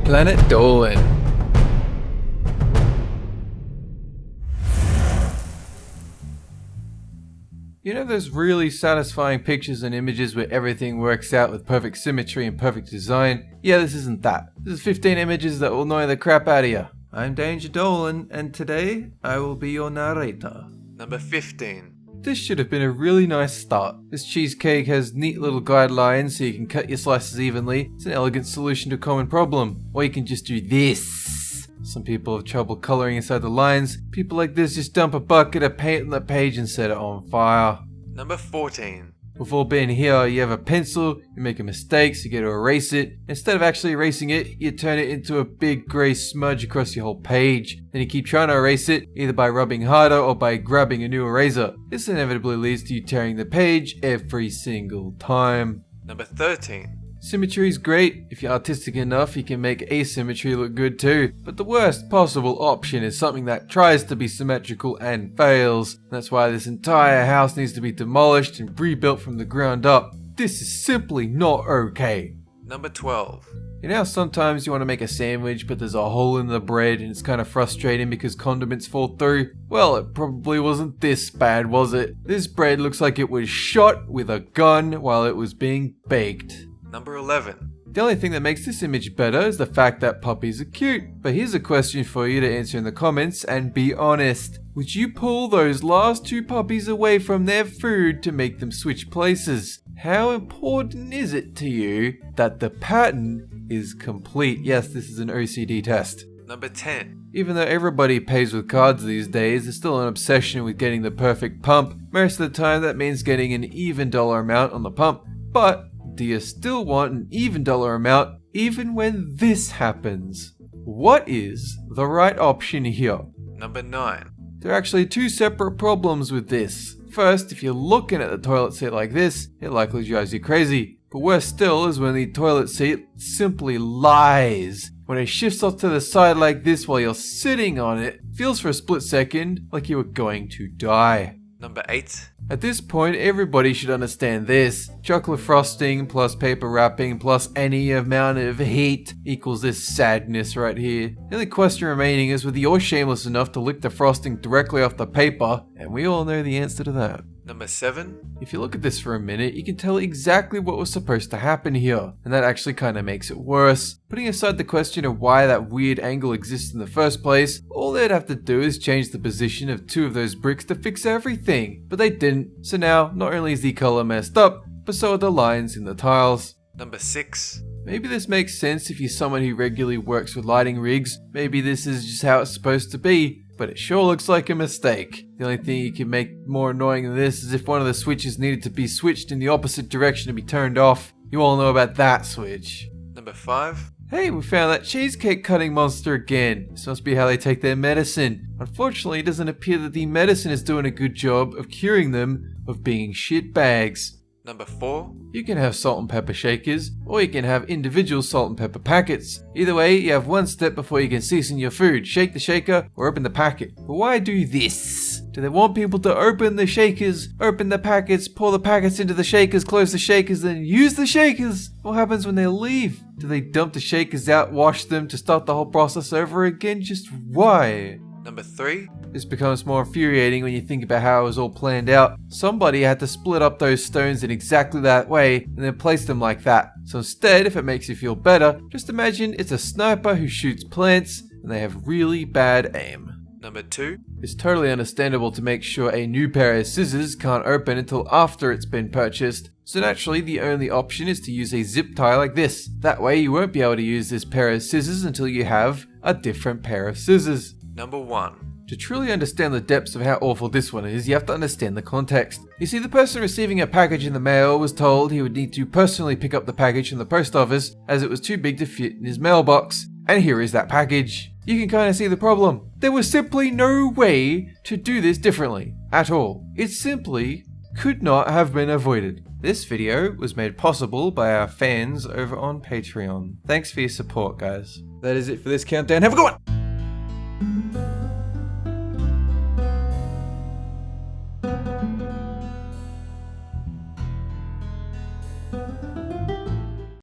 Planet Dolan. You know those really satisfying pictures and images where everything works out with perfect symmetry and perfect design? Yeah, this isn't that. This is 15 images that will annoy the crap out of you. I'm Danger Dolan, and today I will be your narrator. Number 15. This should have been a really nice start. This cheesecake has neat little guidelines so you can cut your slices evenly. It's an elegant solution to a common problem. Or you can just do this. Some people have trouble coloring inside the lines. People like this just dump a bucket of paint on the page and set it on fire. Number 14. Before being here, you have a pencil, you make a mistake, so you get to erase it. Instead of actually erasing it, you turn it into a big grey smudge across your whole page. Then you keep trying to erase it, either by rubbing harder or by grabbing a new eraser. This inevitably leads to you tearing the page every single time. Number 13. Symmetry is great. If you're artistic enough, you can make asymmetry look good too. But the worst possible option is something that tries to be symmetrical and fails. That's why this entire house needs to be demolished and rebuilt from the ground up. This is simply not okay. Number 12. You know how sometimes you want to make a sandwich but there's a hole in the bread and it's kind of frustrating because condiments fall through? Well, it probably wasn't this bad, was it? This bread looks like it was shot with a gun while it was being baked. Number 11. The only thing that makes this image better is the fact that puppies are cute. But here's a question for you to answer in the comments and be honest. Would you pull those last two puppies away from their food to make them switch places? How important is it to you that the pattern is complete? Yes, this is an OCD test. Number 10. Even though everybody pays with cards these days, there's still an obsession with getting the perfect pump. Most of the time that means getting an even dollar amount on the pump. But do you still want an even dollar amount even when this happens? What is the right option here? Number 9. There are actually two separate problems with this. First, if you're looking at the toilet seat like this, it likely drives you crazy. But worse still is when the toilet seat simply lies. When it shifts off to the side like this while you're sitting on it, feels for a split second like you were going to die. Number 8. At this point, everybody should understand this. Chocolate frosting plus paper wrapping plus any amount of heat equals this sadness right here. The only question remaining is whether you're shameless enough to lick the frosting directly off the paper, and we all know the answer to that. Number 7. If you look at this for a minute, you can tell exactly what was supposed to happen here, and that actually kind of makes it worse. Putting aside the question of why that weird angle exists in the first place, all they'd have to do is change the position of two of those bricks to fix everything, but they didn't. So now, not only is the color messed up, but so are the lines in the tiles. Number 6. Maybe this makes sense if you're someone who regularly works with lighting rigs. Maybe this is just how it's supposed to be. But it sure looks like a mistake. The only thing you can make more annoying than this is if one of the switches needed to be switched in the opposite direction to be turned off. You all know about that switch. Number 5. Hey, we found that cheesecake cutting monster again. This must be how they take their medicine. Unfortunately, it doesn't appear that the medicine is doing a good job of curing them of being shit bags. Number 4. You can have salt and pepper shakers, or you can have individual salt and pepper packets. Either way, you have one step before you can season your food. Shake the shaker or open the packet. But why do this? Do they want people to open the shakers, open the packets, pour the packets into the shakers, close the shakers, then use the shakers? What happens when they leave? Do they dump the shakers out, wash them to start the whole process over again? Just why? Number 3. This becomes more infuriating when you think about how it was all planned out. Somebody had to split up those stones in exactly that way and then place them like that. So instead, if it makes you feel better, just imagine it's a sniper who shoots plants and they have really bad aim. Number 2. It's totally understandable to make sure a new pair of scissors can't open until after it's been purchased. So naturally, the only option is to use a zip tie like this. That way you won't be able to use this pair of scissors until you have a different pair of scissors. Number 1. To truly understand the depths of how awful this one is, you have to understand the context. You see, the person receiving a package in the mail was told he would need to personally pick up the package from the post office as it was too big to fit in his mailbox. And here is that package. You can kind of see the problem. There was simply no way to do this differently. At all. It simply could not have been avoided. This video was made possible by our fans over on Patreon. Thanks for your support, guys. That is it for this countdown. Have a good one!